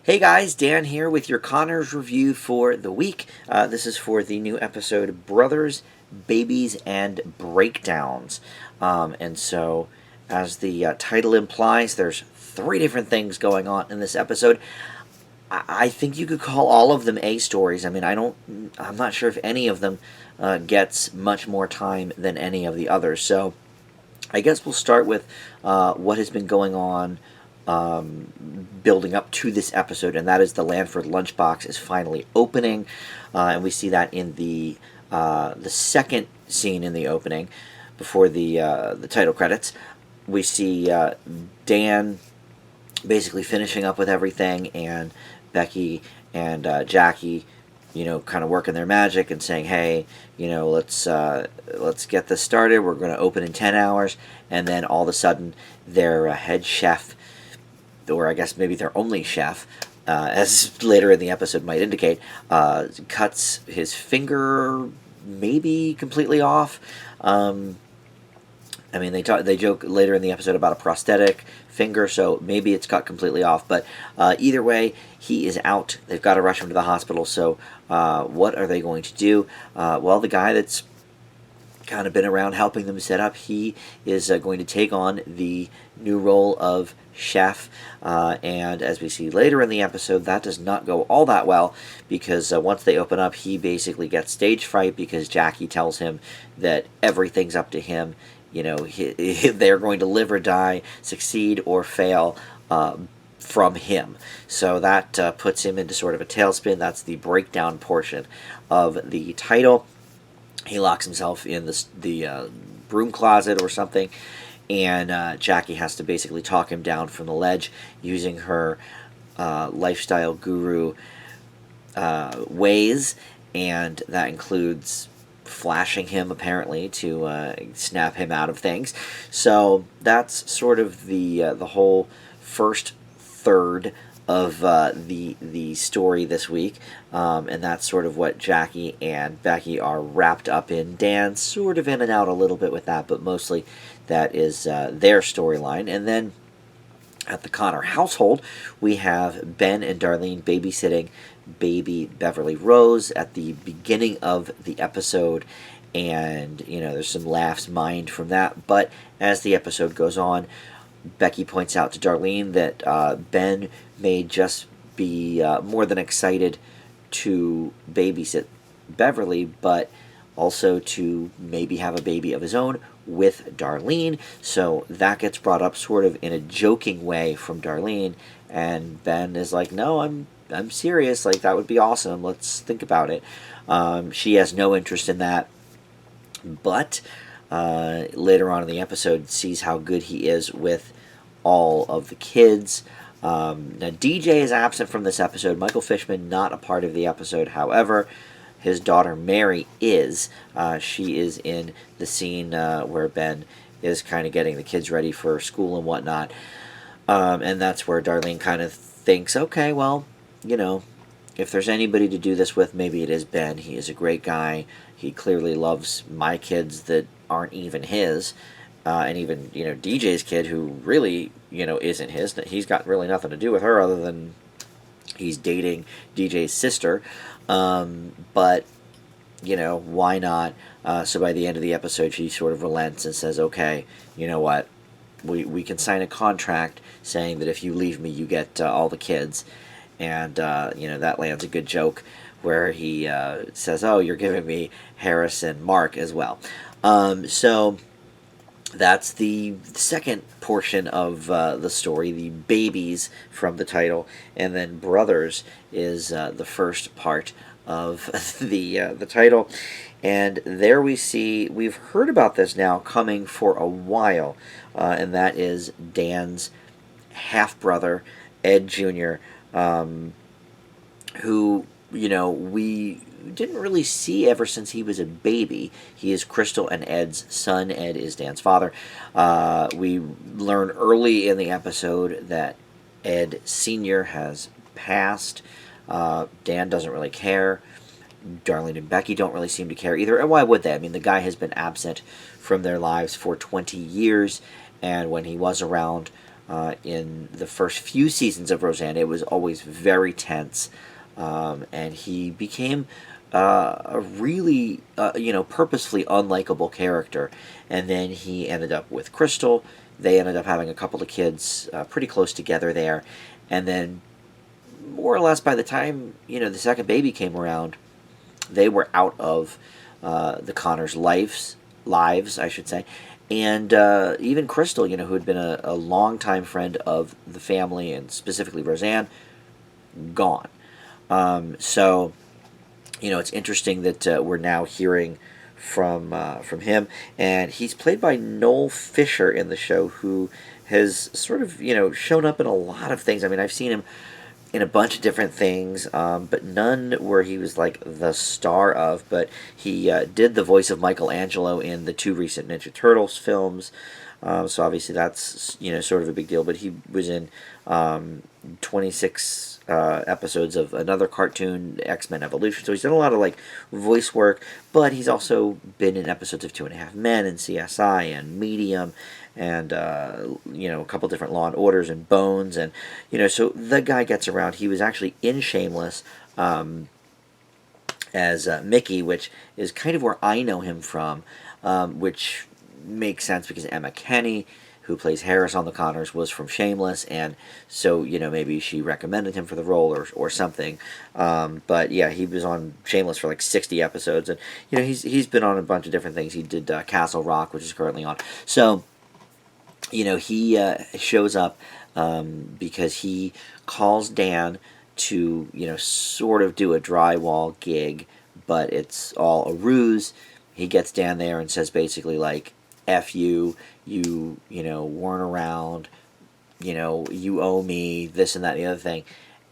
Hey guys, Dan here with your Connors review for the week. This is for the new episode Brothers, Babies, and Breakdowns. As the title implies, there's three different things going on in this episode. I think you could call all of them A stories. I'm not sure if any of them gets much more time than any of the others. So I guess we'll start with what has been going on building up to this episode, and that is the Lanford Lunch Box is finally opening, and we see that in the second scene in the opening, before the title credits. We see Dan basically finishing up with everything, and Becky and Jackie, kind of working their magic and saying, "Hey, let's get this started. We're going to open in 10 hours." And then all of a sudden, their head chef, or I guess maybe their only chef, as later in the episode might indicate, cuts his finger maybe completely off. They joke later in the episode about a prosthetic finger, so maybe it's cut completely off. But either way, he is out. They've got to rush him to the hospital. So what are they going to do? The guy that's kind of been around helping them set up, he is going to take on the new role of chef, and as we see later in the episode, that does not go all that well, because once they open up, he basically gets stage fright because Jackie tells him that everything's up to him. They're going to live or die, succeed or fail, from him. So that puts him into sort of a tailspin. That's the breakdown portion of the title. He locks himself in the broom closet or something, and Jackie has to basically talk him down from the ledge using her lifestyle guru ways, and that includes flashing him, apparently, to snap him out of things. So that's sort of the whole first third of the story this week, and that's sort of what Jackie and Becky are wrapped up in. Dan's sort of in and out a little bit with that, but mostly that is their storyline. And then at the Connor household, we have Ben and Darlene babysitting baby Beverly Rose at the beginning of the episode, and there's some laughs mined from that. But as the episode goes on, Becky points out to Darlene that Ben may just be more than excited to babysit Beverly, but also to maybe have a baby of his own with Darlene. So that gets brought up sort of in a joking way from Darlene, and Ben is like, "No, I'm serious. Like, that would be awesome. Let's think about it." She has no interest in that, but later on in the episode sees how good he is with all of the kids. Now, DJ is absent from this episode. Michael Fishman not a part of the episode. However, his daughter Mary is. She is in the scene where Ben is kind of getting the kids ready for school and whatnot. And that's where Darlene kind of thinks, okay, well, if there's anybody to do this with, maybe it is Ben. He is a great guy. He clearly loves my kids that aren't even his. And even, DJ's kid, who really, isn't his. He's got really nothing to do with her other than he's dating DJ's sister. But, why not? So by the end of the episode, she sort of relents and says, okay, you know what? We can sign a contract saying that if you leave me, you get all the kids. And, that lands a good joke where he says, oh, you're giving me Harris and Mark as well. So that's the second portion of the story, the babies from the title, and then Brothers is the first part of the title. And there we've heard about this now coming for a while, and that is Dan's half-brother, Ed Jr., who, we didn't really see ever since he was a baby. He is Crystal and Ed's son. Ed is Dan's father. We learn early in the episode that Ed Sr. has passed. Dan doesn't really care. Darlene and Becky don't really seem to care either. And why would they? I mean, the guy has been absent from their lives for 20 years, and when he was around, in the first few seasons of Roseanne, it was always very tense, and he became a really, purposefully unlikable character. And then he ended up with Crystal. They ended up having a couple of kids pretty close together there. And then, more or less, by the time, the second baby came around, they were out of the Connors' lives, I should say. And even Crystal, who had been a longtime friend of the family, and specifically Roseanne, gone. So, it's interesting that we're now hearing from him, and he's played by Noel Fisher in the show, who has sort of shown up in a lot of things. I mean, I've seen him in a bunch of different things, but none where he was like the star of. But he did the voice of Michelangelo in the 2 recent Ninja Turtles films. So obviously that's sort of a big deal. But he was in 26 episodes of another cartoon, X-Men Evolution. So he's done a lot of like voice work, but he's also been in episodes of 2.5 Men and CSI and Medium, and a couple different Law and Orders and Bones, and so the guy gets around. He was actually in Shameless as Mickey, which is kind of where I know him from, which makes sense because Emma Kenny, who plays Harris on the Connors, was from Shameless, and so maybe she recommended him for the role or something. But yeah, he was on Shameless for like 60 episodes, and he's been on a bunch of different things. He did Castle Rock, which is currently on. So he shows up because he calls Dan to sort of do a drywall gig, but it's all a ruse. He gets Dan there and says basically like, F you, you weren't around, you owe me this and that and the other thing.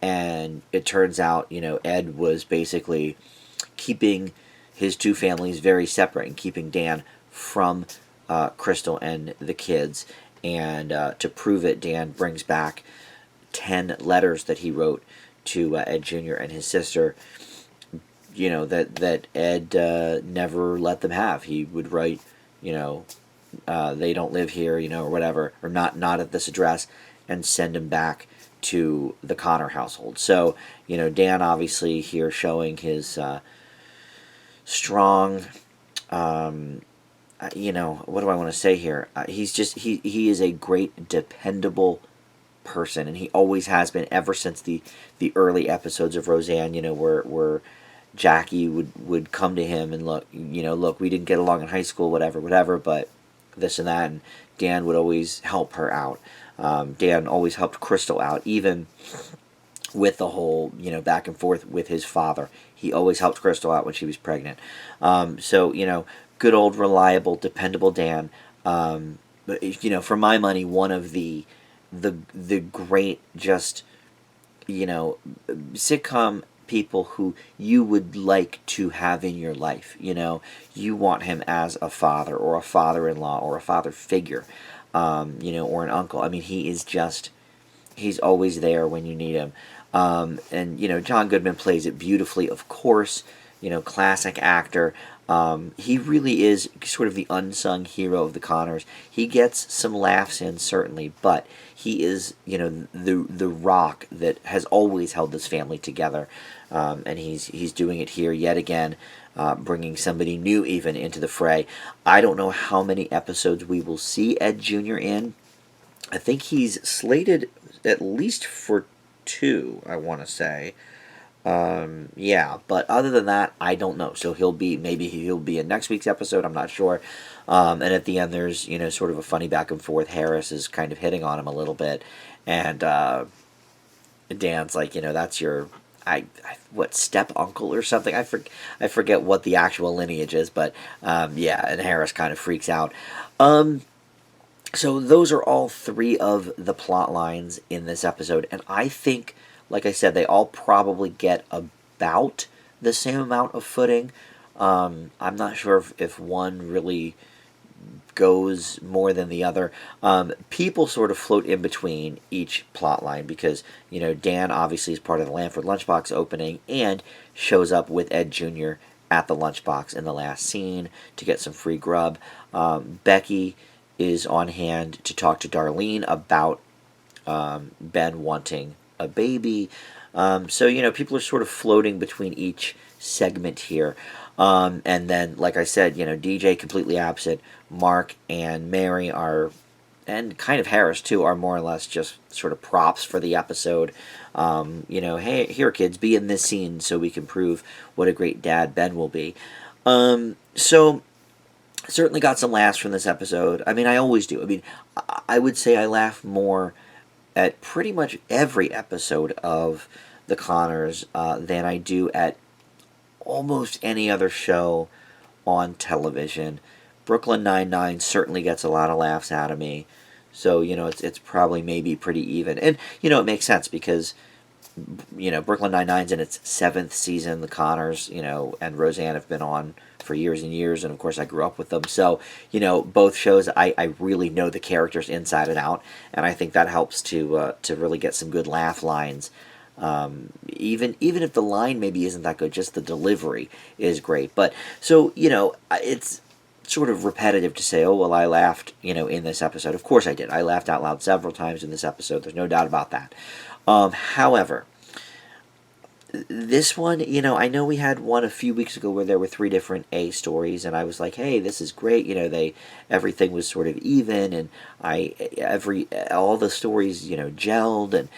And it turns out, Ed was basically keeping his two families very separate and keeping Dan from Crystal and the kids. And to prove it, Dan brings back 10 letters that he wrote to Ed Jr. and his sister, that Ed never let them have. He would write, they don't live here, or whatever, or not at this address, and send him back to the Connor household. So, Dan obviously here showing his strong, what do I want to say here? He's just, he is a great, dependable person, and he always has been ever since the early episodes of Roseanne, where Jackie would come to him and look, we didn't get along in high school, whatever, but this and that, and Dan would always help her out. Dan always helped Crystal out, even with the whole, back and forth with his father. He always helped Crystal out when she was pregnant. So, good old, reliable, dependable Dan. But, for my money, one of the great, just, sitcom people who you would like to have in your life. You want him as a father or a father-in-law or a father figure, or an uncle. I mean, he's always there when you need him. And John Goodman plays it beautifully, of course. Classic actor. He really is sort of the unsung hero of the Connors. He gets some laughs in, certainly, but he is, the rock that has always held this family together. And he's doing it here yet again, bringing somebody new even into the fray. I don't know how many episodes we will see Ed Jr. in. I think he's slated at least for 2, I want to say. Yeah, but other than that, I don't know. So maybe he'll be in next week's episode, I'm not sure. And at the end, there's, sort of a funny back and forth. Harris is kind of hitting on him a little bit. And Dan's like, that's your, what, step uncle or something? I forget what the actual lineage is, but yeah, and Harris kind of freaks out. So those are all 3 of the plot lines in this episode, and I think, like I said, they all probably get about the same amount of footing. I'm not sure if one really goes more than the other. People sort of float in between each plot line because, Dan obviously is part of the Lanford Lunch Box opening and shows up with Ed Jr. at the lunchbox in the last scene to get some free grub. Becky is on hand to talk to Darlene about Ben wanting a baby. So, people are sort of floating between each segment here. And then, like I said, DJ completely absent. Mark and Mary are, and kind of Harris too, are more or less just sort of props for the episode. Hey, here kids, be in this scene so we can prove what a great dad Ben will be. So certainly got some laughs from this episode. I mean, I always do. I mean, I would say I laugh more at pretty much every episode of The Connors than I do at almost any other show on television. Brooklyn Nine-Nine certainly gets a lot of laughs out of me. So, it's probably maybe pretty even. And, it makes sense because, Brooklyn Nine-Nine's in its 7th season. The Connors, and Roseanne have been on for years and years. And, of course, I grew up with them. So, both shows, I really know the characters inside and out. And I think that helps to really get some good laugh lines. Even if the line maybe isn't that good, just the delivery is great. But, so, it's sort of repetitive to say, oh, well, I laughed, in this episode. Of course I did. I laughed out loud several times in this episode. There's no doubt about that. However, this one, I know we had one a few weeks ago where there were 3 different A stories, and I was like, hey, this is great. Everything was sort of even, and all the stories, gelled, and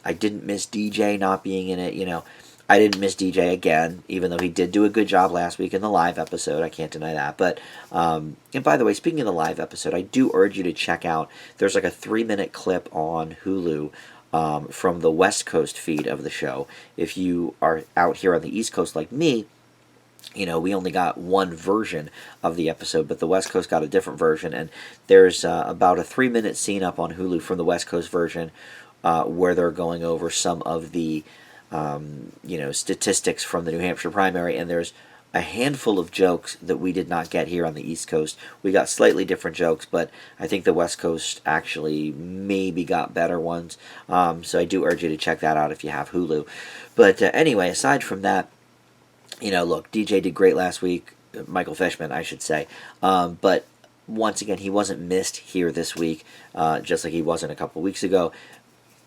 I didn't miss DJ not being in it. I didn't miss DJ again, even though he did do a good job last week in the live episode. I can't deny that. But, and by the way, speaking of the live episode, I do urge you to check out, there's like a 3-minute clip on Hulu from the West Coast feed of the show. If you are out here on the East Coast like me, we only got one version of the episode, but the West Coast got a different version. And there's about a 3-minute scene up on Hulu from the West Coast version where they're going over some of the statistics from the New Hampshire primary, and there's a handful of jokes that we did not get here on the East Coast. We got slightly different jokes, but I think the West Coast actually maybe got better ones. So I do urge you to check that out if you have Hulu. But anyway, aside from that, look, DJ did great last week. Michael Fishman, I should say. But once again, he wasn't missed here this week, just like he wasn't a couple weeks ago.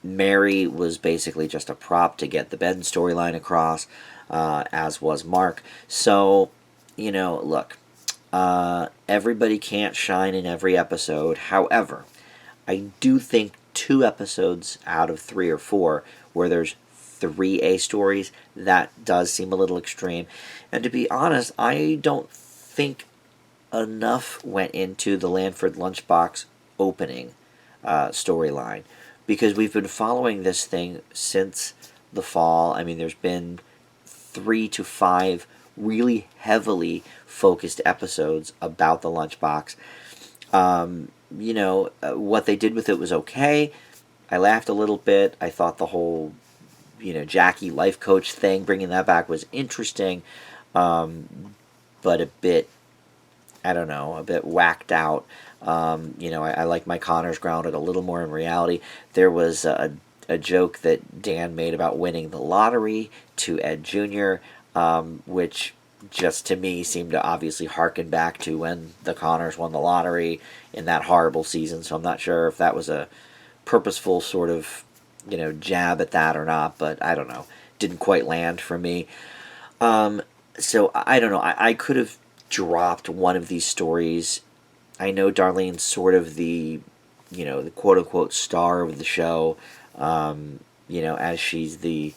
Mary was basically just a prop to get the Ben storyline across, as was Mark. So, look, everybody can't shine in every episode. However, I do think 2 episodes out of 3 or 4 where there's 3 A stories, that does seem a little extreme. And to be honest, I don't think enough went into the Lanford Lunch Box opening storyline. Because we've been following this thing since the fall. I mean, there's been 3 to 5 really heavily focused episodes about the lunchbox. What they did with it was okay. I laughed a little bit. I thought the whole, Jackie life coach thing, bringing that back was interesting, but a bit, I don't know, a bit whacked out. I like my Connors grounded a little more in reality. There was a joke that Dan made about winning the lottery to Ed Jr., which just to me seemed to obviously harken back to when the Connors won the lottery in that horrible season. So I'm not sure if that was a purposeful sort of, jab at that or not, but I don't know. Didn't quite land for me. So I don't know. I could have dropped one of these stories. I know Darlene's sort of the quote-unquote star of the show, as she's the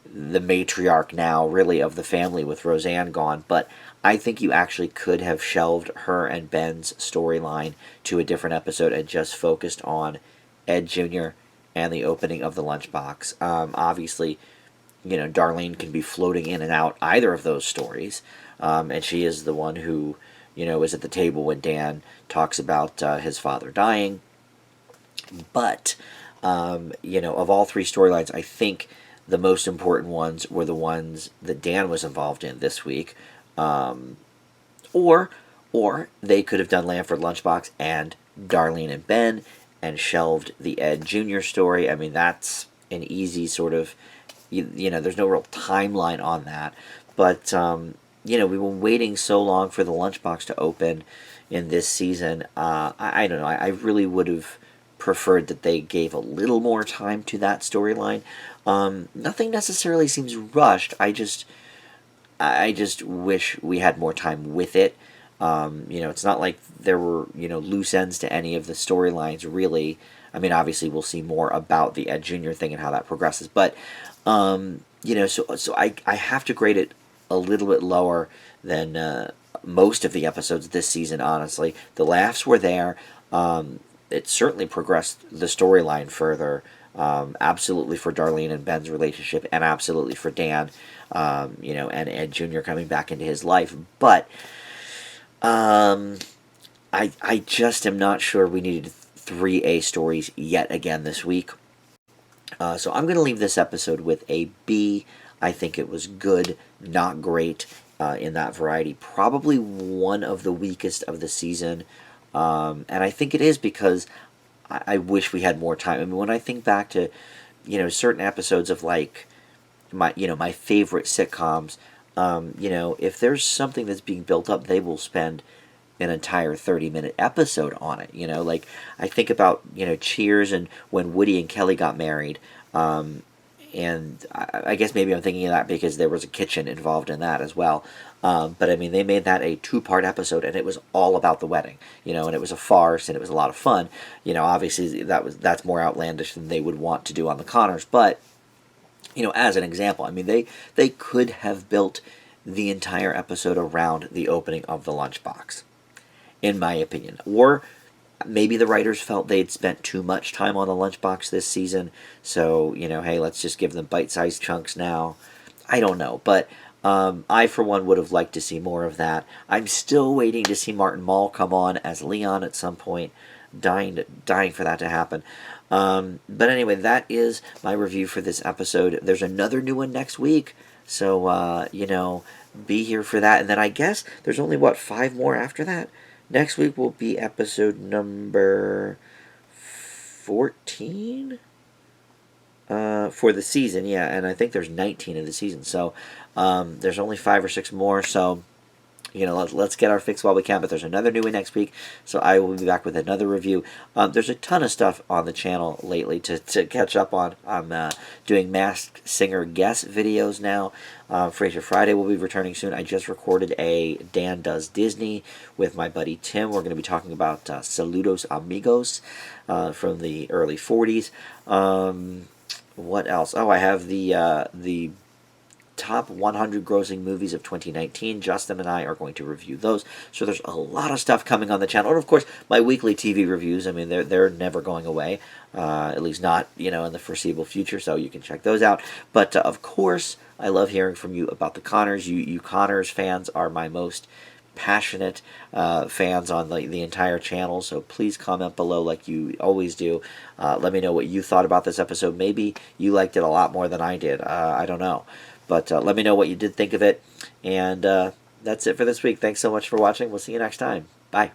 matriarch now, really, of the family with Roseanne gone. But I think you actually could have shelved her and Ben's storyline to a different episode and just focused on Ed Jr. and the opening of the lunchbox. Obviously, Darlene can be floating in and out either of those stories, and she is the one who is at the table when Dan talks about his father dying. But, of all 3 storylines, I think the most important ones were the ones that Dan was involved in this week. Or they could have done Lanford Lunchbox and Darlene and Ben and shelved the Ed Jr. story. I mean, that's an easy sort of, there's no real timeline on that. But, we've been waiting so long for the lunchbox to open in this season. I don't know. I really would have preferred that they gave a little more time to that storyline. Nothing necessarily seems rushed. I just wish we had more time with it. It's not like there were, loose ends to any of the storylines, really. I mean, obviously, we'll see more about the Ed Jr. thing and how that progresses. But, so I have to grade it a little bit lower than most of the episodes this season, honestly. The laughs were there. It certainly progressed the storyline further. Absolutely for Darlene and Ben's relationship, and absolutely for Dan, and Ed Jr. coming back into his life. But I just am not sure we needed 3A stories yet again this week. So I'm going to leave this episode with a B. I think it was good, not great in that variety. Probably one of the weakest of the season. And I think it is because I wish we had more time. I mean, when I think back to, certain episodes of like my favorite sitcoms, if there's something that's being built up, they will spend an entire 30-minute episode on it. Like I think about, Cheers and when Woody and Kelly got married. And I guess maybe I'm thinking of that because there was a kitchen involved in that as well. But I mean, they made that a 2-part episode, and it was all about the wedding, and it was a farce, and it was a lot of fun. Obviously that's more outlandish than they would want to do on the Connors. But as an example, I mean, they could have built the entire episode around the opening of the lunchbox, in my opinion, or maybe the writers felt they'd spent too much time on the lunchbox this season, so, hey, let's just give them bite-sized chunks now. I don't know, but I, for one, would have liked to see more of that. I'm still waiting to see Martin Mull come on as Leon at some point, dying for that to happen. But anyway, that is my review for this episode. There's another new one next week, so, be here for that. And then I guess there's only, 5 more after that? Next week will be episode number 14 for the season, yeah, and I think there's 19 in the season, so there's only 5 or 6 more, so let's get our fix while we can. But there's another new one next week, so I will be back with another review. There's a ton of stuff on the channel lately to catch up on. I'm doing Masked Singer guest videos now. Frasier Friday will be returning soon. I just recorded a Dan Does Disney with my buddy Tim. We're going to be talking about Saludos Amigos from the early 40s. What else? Oh, I have the top 100 grossing movies of 2019. Justin and I are going to review those. So there's a lot of stuff coming on the channel. And of course, my weekly TV reviews, I mean, they're never going away. At least not, in the foreseeable future. So you can check those out. But of course, I love hearing from you about the Connors. You Connors fans are my most passionate fans on the entire channel, so please comment below like you always do. Let me know what you thought about this episode. Maybe you liked it a lot more than I did. I don't know. But let me know what you did think of it. And that's it for this week. Thanks so much for watching. We'll see you next time. Bye.